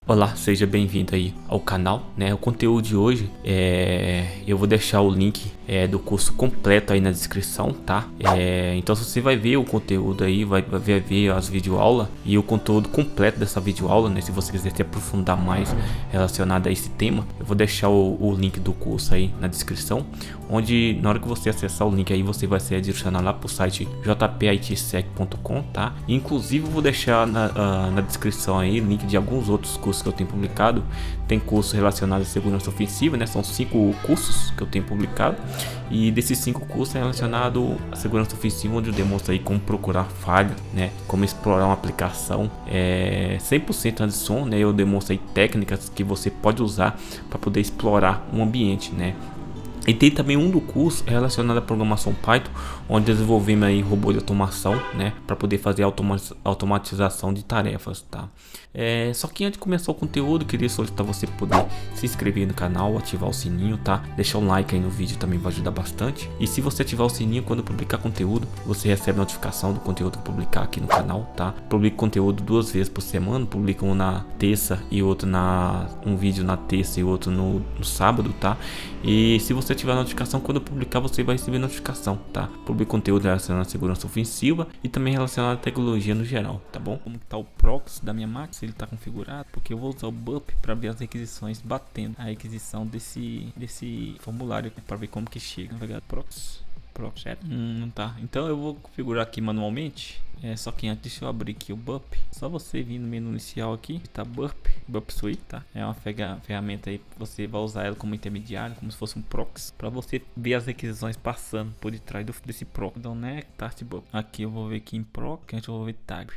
Olá, seja bem-vindo aí ao canal, né? O conteúdo de hoje eu vou deixar o link do curso completo aí na descrição, tá? Então você vai ver o conteúdo aí, vai ver as videoaulas e o conteúdo completo dessa videoaula, né? Se você quiser se aprofundar mais relacionado a esse tema, eu vou deixar o link do curso aí na descrição, onde na hora que você acessar o link aí, você vai ser direcionado lá para o site jpitsec.com, tá? Inclusive eu vou deixar na descrição aí link de alguns outros cursos que eu tenho publicado. Tem curso relacionado à segurança ofensiva, né? São 5 cursos que eu tenho publicado, e desses 5 cursos é relacionado à segurança ofensiva, onde eu demonstro aí como procurar falha, né? Como explorar uma aplicação 100% hands-on, né? Eu demonstro aí técnicas que você pode usar para poder explorar um ambiente, né? E tem também um do curso relacionado à programação Python, onde desenvolvemos aí robô de automação, né, para poder fazer automatização de tarefas, tá? Só que antes de começar o conteúdo, eu queria solicitar você poder se inscrever no canal, ativar o sininho, tá? Deixar um like aí no vídeo também vai ajudar bastante. E se você ativar o sininho, quando eu publicar conteúdo, você recebe notificação do conteúdo que eu publicar aqui no canal, tá? Publico conteúdo 2 vezes por semana, publico um na terça e outro um vídeo na terça e outro no sábado, tá? E se você ativar a notificação, quando eu publicar, você vai receber notificação, tá? Publico conteúdo relacionado à segurança ofensiva e também relacionado à tecnologia no geral, tá bom? Como tá o proxy da minha máquina, se ele tá configurado, porque eu vou usar o BUP para ver as requisições batendo a requisição desse formulário para ver como que chega. Navegador proxy certo? Não tá. Então eu vou configurar aqui manualmente. Só que antes, deixa eu abrir aqui o BUP. Só você vir no menu inicial aqui, tá BUP Suite, tá? É uma ferramenta aí, você vai usar ela como intermediário, como se fosse um proxy, para você ver as requisições passando por detrás desse proxy. Então, né, start BUP. Aqui eu vou ver aqui em proxy, antes eu vou ver tag.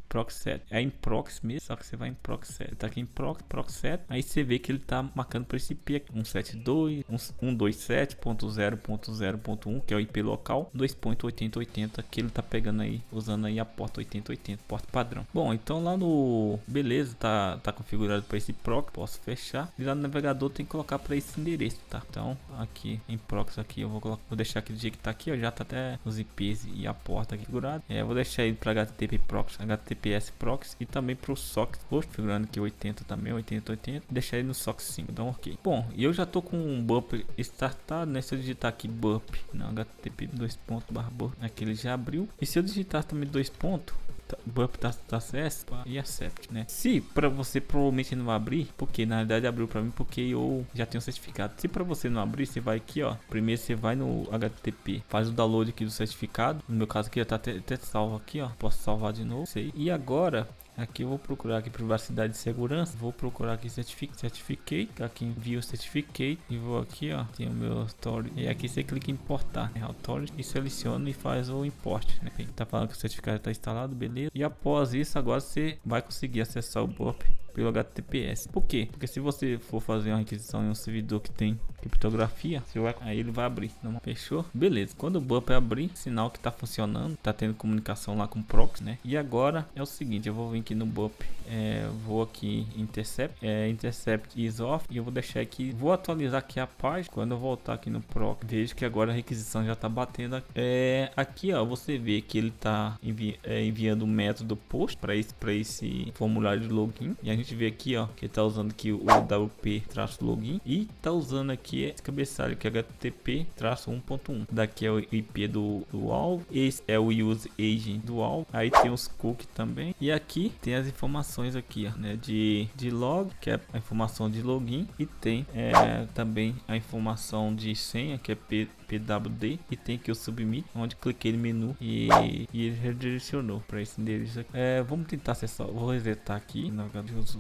Proxy set. É em proxy mesmo, só que você vai em proxy set. Tá aqui em proxy set. Aí você vê que ele tá marcando por esse IP aqui, 172, 127.0.0.1, que é o IP local, 2.8080, que ele tá pegando aí, usando aí a porta 8080, porta padrão. Bom, então lá no beleza, tá configurado para esse proxy, posso fechar. E lá no navegador tem que colocar para esse endereço, tá? Então aqui em proxy aqui eu vou deixar aqui do jeito que tá aqui, ó, já tá até os IPs e a porta aqui configurado. Vou deixar ele para HTTP proxy, HTTPS proxy e também para o SOC. Vou configurando aqui 80 também, 8080, deixar ele no SOC 5, então ok. Bom, e eu já tô com um BUP startado, né? Se eu digitar aqui BUP no HTTP /BUP, aqui ele já abriu. E se eu digitar também 2 pontos, BUP tá CS e accept, né? Se para você provavelmente não vai abrir, porque na realidade abriu para mim porque eu já tenho certificado. Se para você não abrir, você vai aqui, ó. Primeiro você vai no HTTP, faz o download aqui do certificado. No meu caso aqui já tá até salvo aqui, ó. Posso salvar de novo. Sei. E agora aqui eu vou procurar aqui privacidade e segurança. Vou procurar aqui certificate. Aqui envio o certificate. E vou aqui, ó. Tem o meu story. E aqui você clica em importar, né? Authority, e seleciona e faz o import, né? Tá falando que o certificado está instalado, beleza. E após isso, agora você vai conseguir acessar o BUP pelo HTTPS. Por quê? Porque se você for fazer uma requisição em um servidor que tem criptografia, aí ele vai abrir. Não fechou? Beleza. Quando o BUP abrir, sinal que tá funcionando, tá tendo comunicação lá com o proxy, né? E agora é o seguinte, eu vou vir aqui no BUP, vou aqui intercept, intercept is off, e eu vou deixar aqui, vou atualizar aqui a página. Quando eu voltar aqui no proxy, vejo que agora a requisição já tá batendo. Aqui, ó, você vê que ele tá enviando o método post para esse formulário de login, e a gente vê aqui, ó, que ele tá usando aqui o WP-login e tá usando aqui esse cabeçalho que é HTTP-1.1. Daqui é o IP do alvo, esse é o use agent do alvo, aí tem os cookies também, e aqui tem as informações aqui, ó, né, de log, que é a informação de login, e tem também a informação de senha, que é PWD, e tem aqui o submit, onde cliquei no menu e ele redirecionou para esse endereço aqui. Vamos tentar acessar, vou resetar aqui,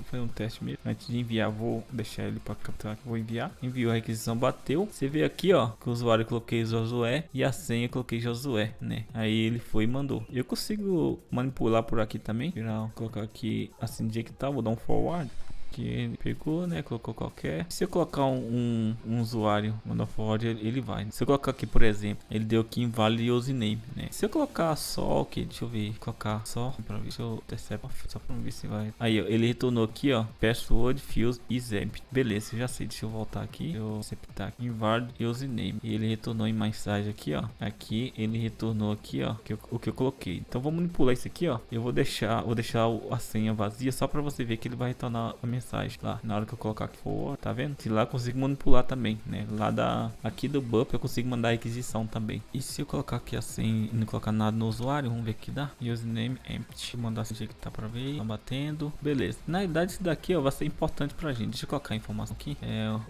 foi um teste mesmo. Antes de enviar, vou deixar ele para capturar, vou enviar. Enviou, a requisição bateu. Você vê aqui, ó, que o usuário coloquei Josué e a senha eu coloquei Josué, né? Aí ele foi e mandou. Eu consigo manipular por aqui também. Colocar aqui assim do jeito que tá, vou dar um forward. Que ele pegou, né? Colocou qualquer. Se eu colocar um usuário no forward, ele vai. Se eu colocar aqui, por exemplo, ele deu aqui invalid username, né? Se eu colocar só, ok, deixa eu ver, colocar só para ver se eu intercept, só para ver se vai. Aí, ó, ele retornou aqui, ó, password fields is empty. Beleza, já sei. Deixa eu voltar aqui. Eu aceitar aqui, invalid username. E ele retornou em mensagem aqui, ó. Aqui ele retornou aqui, ó, o que eu coloquei. Então vamos manipular isso aqui, ó. Eu vou deixar a senha vazia só para você ver que ele vai retornar a mensagem lá. Na hora que eu colocar aqui for, tá vendo? Se lá eu consigo manipular também, né? Lá aqui do Bup eu consigo mandar requisição também. E se eu colocar aqui assim e não colocar nada no usuário, vamos ver o que dá. Username empty. Vou mandar assim que tá pra ver. Tá batendo. Beleza. Na verdade, isso daqui ó, vai ser importante pra gente. Deixa eu colocar a informação aqui.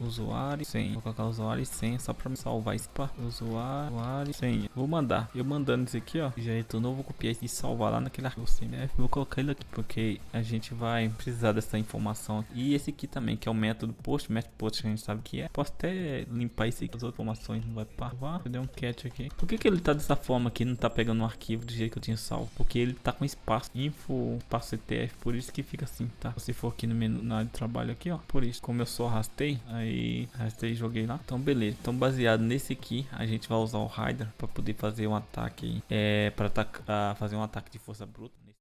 Usuário, senha. Vou colocar usuário e senha só pra me salvar isso para usuário, senha. Vou mandar. Eu mandando isso aqui, ó. Já retornou. Vou copiar isso e salvar lá naquele arquivo CMF. Vou colocar ele aqui porque a gente vai precisar dessa informação aqui. E esse aqui também, que é o método post. Método post que a gente sabe que é. Posso até limpar isso aqui. As outras informações não vai parvar. Eu dei um catch aqui. Por que ele tá dessa forma aqui? Não tá pegando um arquivo do jeito que eu tinha salvo? Porque ele tá com espaço. Info, espaço ETF. Por isso que fica assim, tá? Se for aqui no menu, na área de trabalho aqui, ó. Por isso. Como eu só arrastei, aí arrastei e joguei lá. Então, beleza. Então, baseado nesse aqui, a gente vai usar o Hydra para poder fazer um ataque. Para fazer um ataque de força bruta.